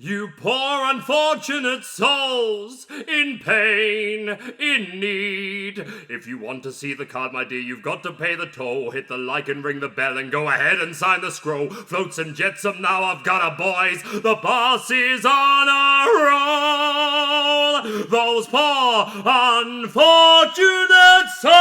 You poor unfortunate souls, in pain, in need. If you want to see the card, my dear, you've got to pay the toll. Hit the like and ring the bell and go ahead and sign the scroll. Floats and jetsam, now I've got a boys. The boss is on a roll. Those poor unfortunate souls.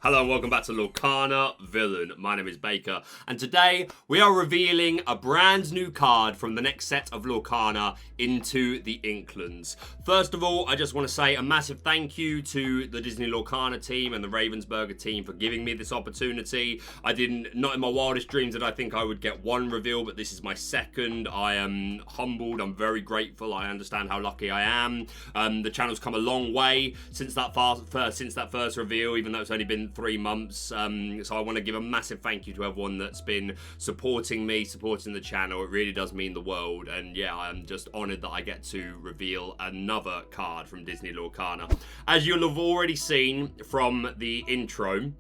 Hello and welcome back to Lorcana Villain. My name is Baker, and today we are revealing a brand new card from the next set of Lorcana into the Inklands. First of all, I just want to say a massive thank you to the Disney Lorcana team and the Ravensburger team for giving me this opportunity. Not in my wildest dreams did I think I would get one reveal, but this is my second. I am humbled, I'm very grateful, I understand how lucky I am. The channel's come a long way since that first reveal, even though it's only been 3 months, so I want to give a massive thank you to everyone that's been supporting me, supporting the channel. It really does mean the world, and yeah, I'm just honoured that I get to reveal another card from Disney Lorcana. As you'll have already seen from the intro,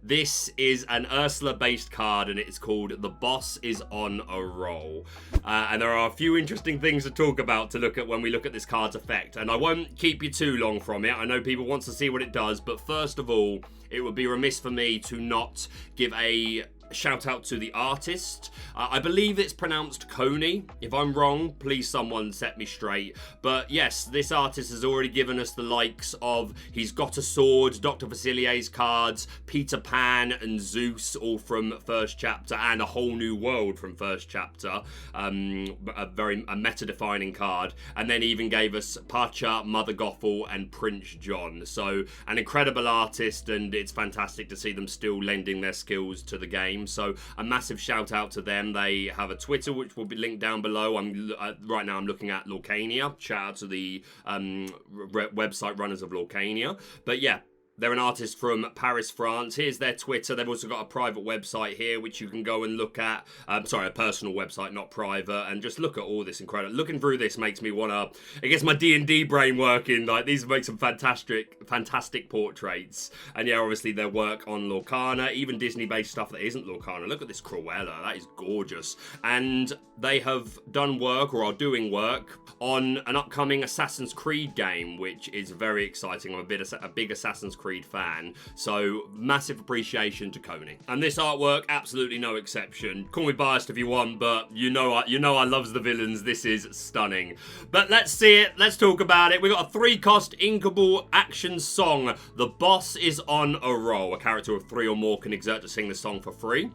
this is an Ursula-based card, and it's called The Boss is on a Roll. And there are a few interesting things to talk about to look at when we look at this card's effect. And I won't keep you too long from it. I know people want to see what it does, but first of all, it would be remiss for me to not give a shout out to the artist. I believe it's pronounced Koni. If I'm wrong, please someone set me straight. But yes, this artist has already given us the likes of He's Got a Sword, Dr. Facilier's cards, Peter Pan and Zeus, all from first chapter, and A Whole New World from first chapter. A meta-defining card. And then even gave us Pacha, Mother Gothel and Prince John. So an incredible artist, and it's fantastic to see them still lending their skills to the game. So a massive shout out to them. They have a Twitter which will be linked down below. Right now I'm looking at Lorcania. Shout out to the website runners of Lorcania. But yeah, they're an artist from Paris, France. Here's their Twitter. They've also got a private website here, which you can go and look at. Sorry, a personal website, not private. And just look at all this incredible. Looking through this makes me want to... It gets my D&D brain working. Like, these make some fantastic portraits. And yeah, obviously their work on Lorcana. Even Disney-based stuff that isn't Lorcana. Look at this Cruella. That is gorgeous. And they have done work, or are doing work, on an upcoming Assassin's Creed game, which is very exciting. I'm a big Assassin's Creed fan, so massive appreciation to Koni. And this artwork, absolutely no exception. Call me biased if you want, but you know I loves the villains. This is stunning. But let's see it. Let's talk about it. We got a 3-cost inkable action song. The Boss is on a Roll. A character of 3 or more can exert to sing the song for free.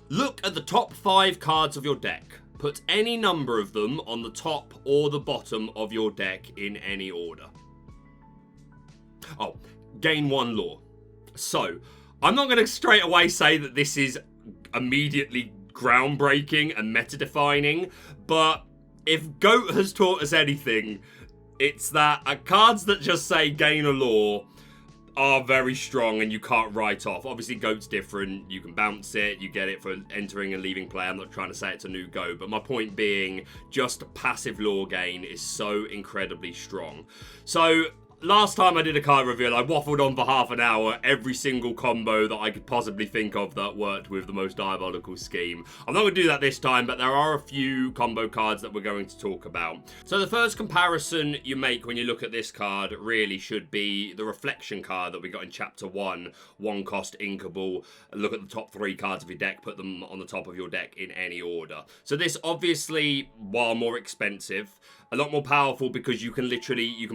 Look at the top 5 cards of your deck. Put any number of them on the top or the bottom of your deck in any order. Oh, gain 1 lore. So, I'm not going to straight away say that this is immediately groundbreaking and meta-defining, but if GOAT has taught us anything, it's that cards that just say gain a lore are very strong and you can't write off. Obviously, GOAT's different. You can bounce it. You get it for entering and leaving play. I'm not trying to say it's a new GOAT, but my point being, just passive lore gain is so incredibly strong. So, last time I did a card reveal, I waffled on for half an hour every single combo that I could possibly think of that worked with the most diabolical scheme. I'm not going to do that this time, but there are a few combo cards that we're going to talk about. So the first comparison you make when you look at this card really should be the reflection card that we got in Chapter 1. 1-cost inkable. Look at the top 3 cards of your deck, put them on the top of your deck in any order. So this obviously, while more expensive, a lot more powerful because you can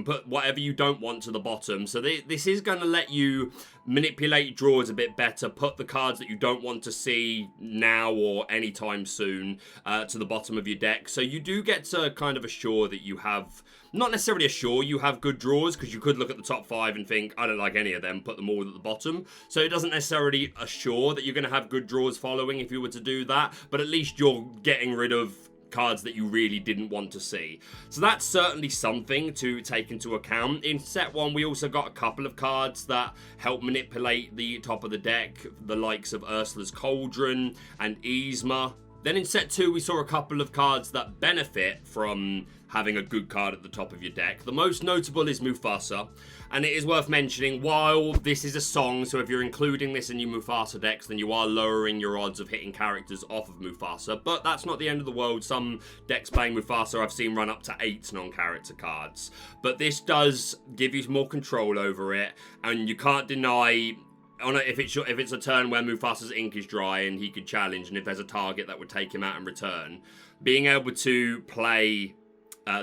put whatever you don't want to the bottom. So this is going to let you manipulate draws a bit better, put the cards that you don't want to see now or anytime soon to the bottom of your deck. So you do get to kind of assure that you have, not necessarily assure you have good draws, because you could look at the top 5 and think, I don't like any of them, put them all at the bottom. So it doesn't necessarily assure that you're going to have good draws following if you were to do that, but at least you're getting rid of cards that you really didn't want to see. So that's certainly something to take into account. In set 1, we also got a couple of cards that help manipulate the top of the deck, the likes of Ursula's Cauldron and Yzma. Then in set 2, we saw a couple of cards that benefit from having a good card at the top of your deck. The most notable is Mufasa, and it is worth mentioning, while this is a song, so if you're including this in your Mufasa decks, then you are lowering your odds of hitting characters off of Mufasa, but that's not the end of the world. Some decks playing Mufasa I've seen run up to 8 non-character cards, but this does give you more control over it, and you can't deny if it's a turn where Mufasa's ink is dry and he could challenge, and if there's a target that would take him out in return, being able to play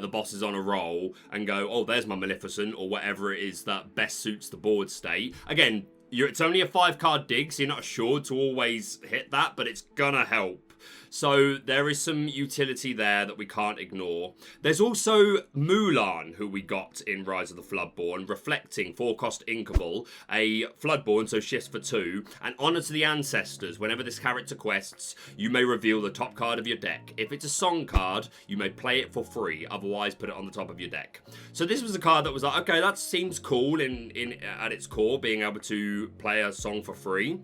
the bosses on a roll and go, oh, there's my Maleficent, or whatever it is that best suits the board state. Again, it's only a 5-card dig, so you're not assured to always hit that, but it's gonna help. So there is some utility there that we can't ignore. There's also Mulan, who we got in Rise of the Floodborn, reflecting 4-cost Inkable, a Floodborn, so shifts for 2, and Honor to the Ancestors. Whenever this character quests, you may reveal the top card of your deck. If it's a song card, you may play it for free, otherwise put it on the top of your deck. So this was a card that was like, okay, that seems cool at its core, being able to play a song for free,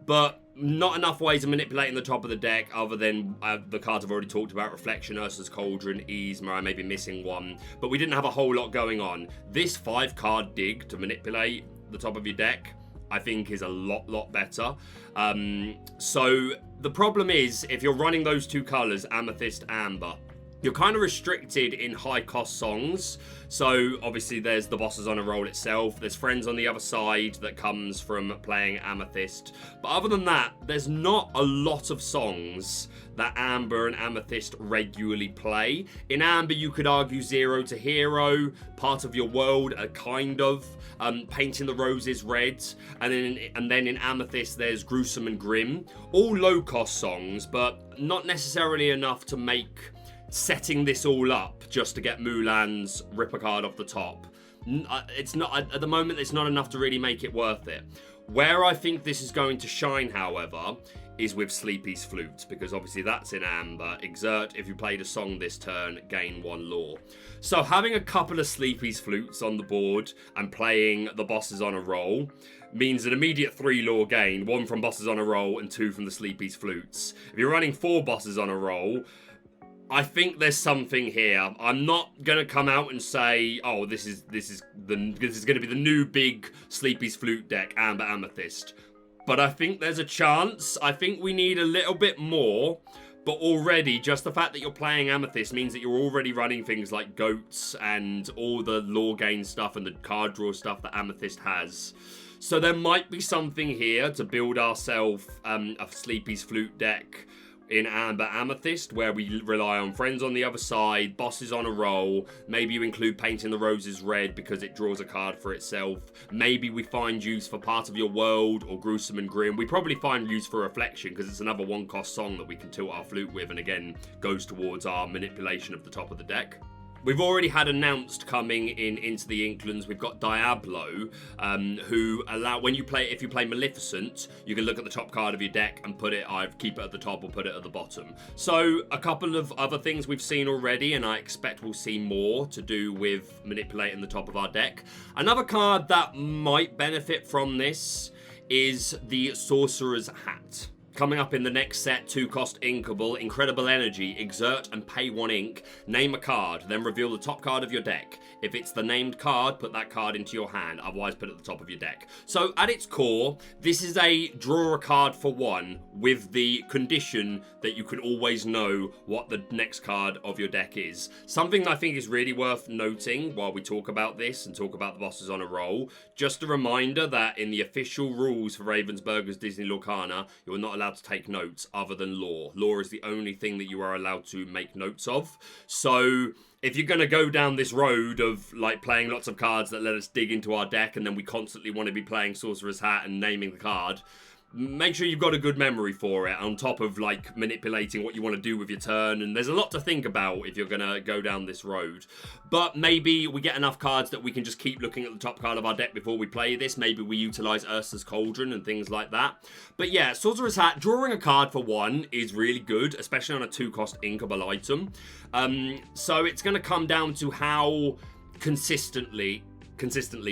but not enough ways of manipulating the top of the deck other than the cards I've already talked about, Reflection, Ursula's Cauldron, Yzma, I may be missing one, but we didn't have a whole lot going on. This 5-card dig to manipulate the top of your deck, I think, is a lot better. So the problem is, if you're running those 2 colours, Amethyst, Amber, you're kind of restricted in high-cost songs. So obviously there's the Bosses on a Roll itself. There's Friends on the Other Side that comes from playing Amethyst. But other than that, there's not a lot of songs that Amber and Amethyst regularly play. In Amber, you could argue Zero to Hero, Part of Your World, kind of. Painting the Roses Red. And then in Amethyst, there's Gruesome and Grim. All low-cost songs, but not necessarily enough to make setting this all up just to get Mulan's Ripper card off the top. It's not, at the moment, it's not enough to really make it worth it. Where I think this is going to shine, however, is with Sleepy's Flutes, because obviously that's in Amber. Exert, if you played a song this turn, gain 1 lore. So having a couple of Sleepy's Flutes on the board and playing the Bosses on a Roll means an immediate 3 lore gain, 1 from Bosses on a Roll and 2 from the Sleepy's Flutes. If you're running 4 Bosses on a Roll, I think there's something here. I'm not gonna come out and say, oh, this is gonna be the new big Sleepy's Flute deck, Amber Amethyst. But I think there's a chance. I think we need a little bit more. But already, just the fact that you're playing Amethyst means that you're already running things like Goats and all the lore gain stuff and the card draw stuff that Amethyst has. So there might be something here to build ourselves a Sleepy's Flute deck in Amber Amethyst, where we rely on Friends on the Other Side, Bosses on a Roll. Maybe you include Painting the Roses Red because it draws a card for itself. Maybe we find use for Part of Your World or Gruesome and Grim. We probably find use for Reflection because it's another 1-cost song that we can tilt our flute with, and again goes towards our manipulation of the top of the deck. We've already had announced coming into the Inklands, we've got Diablo, who allow, if you play Maleficent, you can look at the top card of your deck and keep it at the top or put it at the bottom. So a couple of other things we've seen already, and I expect we'll see more to do with manipulating the top of our deck. Another card that might benefit from this is the Sorcerer's Hat. Coming up in the next set, 2-cost Inkable, Incredible Energy, exert and pay 1 ink, name a card, then reveal the top card of your deck. If it's the named card, put that card into your hand, otherwise put it at the top of your deck. So at its core, this is a draw a card for 1 with the condition that you can always know what the next card of your deck is. Something I think is really worth noting while we talk about this and talk about the Bosses on a Roll, just a reminder that in the official rules for Ravensburger's Disney Lorcana, you are not allowed to take notes other than lore. Lore is the only thing that you are allowed to make notes of. So if you're going to go down this road of like playing lots of cards that let us dig into our deck and then we constantly want to be playing Sorcerer's Hat and naming the card, make sure you've got a good memory for it, on top of like manipulating what you want to do with your turn. And there's a lot to think about if you're gonna go down this road. But maybe we get enough cards that we can just keep looking at the top card of our deck before we play this. Maybe we utilize Ursa's Cauldron and things like that. But yeah, Sorcerer's Hat, drawing a card for one is really good, especially on a 2-cost inkable item. So it's gonna come down to how consistently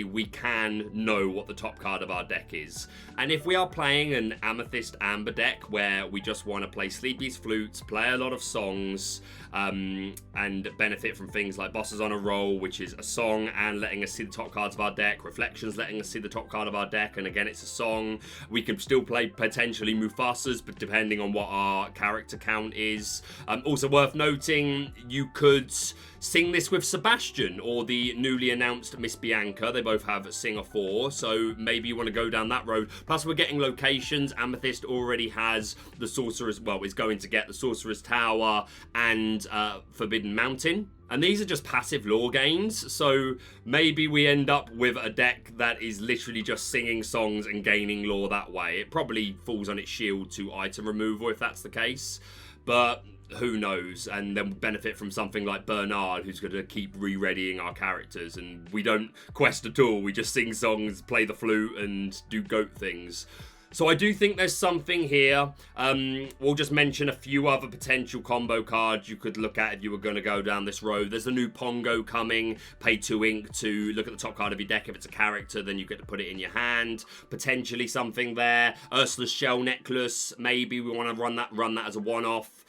we can know what the top card of our deck is. And if we are playing an Amethyst Amber deck where we just want to play Sleepy's Flutes, play a lot of songs, and benefit from things like Bosses on a Roll, which is a song and letting us see the top cards of our deck, Reflections letting us see the top card of our deck, and again it's a song. We can still play potentially Mufasas, but depending on what our character count is. Also worth noting, you could sing this with Sebastian or the newly announced Miss Bianca. They both have Singer 4, so maybe you want to go down that road. Plus, we're getting locations. Amethyst already has the Sorcerer's, well, is going to get the Sorcerer's Tower and Forbidden Mountain. And these are just passive lore gains, so maybe we end up with a deck that is literally just singing songs and gaining lore that way. It probably falls on its shield to item removal if that's the case, but who knows. And then benefit from something like Bernard, who's going to keep re-readying our characters, and we don't quest at all, we just sing songs, play the flute, and do goat things. So I do think there's something here. We'll just mention a few other potential combo cards you could look at if you were going to go down this road. There's a new Pongo coming. Pay 2 ink to look at the top card of your deck. If it's a character, then you get to put it in your hand. Potentially something there. Ursula's Shell Necklace. Maybe we want to run that as a one-off.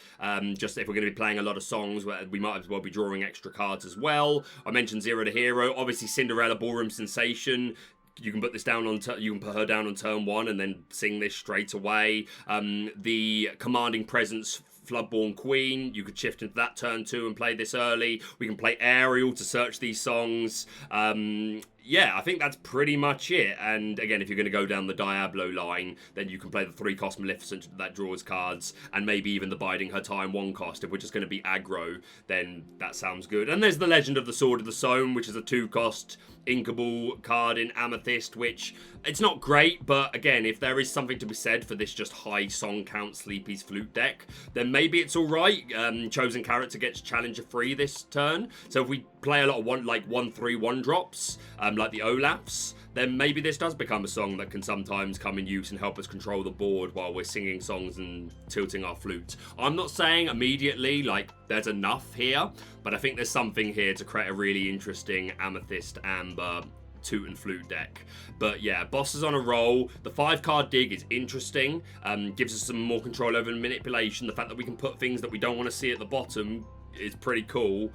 Just if we're going to be playing a lot of songs, we might as well be drawing extra cards as well. I mentioned Zero to Hero. Obviously, Cinderella Ballroom Sensation. You can put this down on you can put her down on turn 1 and then sing this straight away. The Commanding Presence Floodborn Queen, you could shift into that turn 2 and play this early. We can play Ariel to search these songs. Yeah, I think that's pretty much it. And again, if you're going to go down the Diablo line, then you can play the 3-cost Maleficent that draws cards, and maybe even the Biding Her Time 1-cost. If we're just going to be aggro, then that sounds good. And there's the Legend of the Sword of the Sown, which is a 2-cost inkable card in Amethyst, which it's not great, but again, if there is something to be said for this just high song count Sleepy's Flute deck, then maybe it's all right. Chosen character gets challenger free this turn, so if we play a lot of 1/3 1-drops, like the Olafs, then maybe this does become a song that can sometimes come in use and help us control the board while we're singing songs and tilting our flute. I'm not saying immediately, like, there's enough here, but I think there's something here to create a really interesting Amethyst Amber toot and flute deck. But yeah, Bosses on a Roll. The 5-card dig is interesting, gives us some more control over manipulation. The fact that we can put things that we don't want to see at the bottom is pretty cool.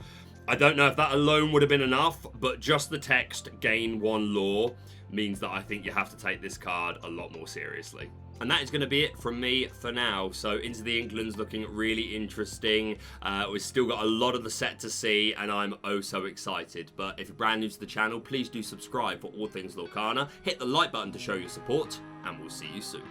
I don't know if that alone would have been enough, but just the text, gain 1 lore, means that I think you have to take this card a lot more seriously. And that is going to be it from me for now. So Into the Inklands looking really interesting. We've still got a lot of the set to see, and I'm oh so excited. But if you're brand new to the channel, please do subscribe for all things Lorcana. Hit the like button to show your support, and we'll see you soon.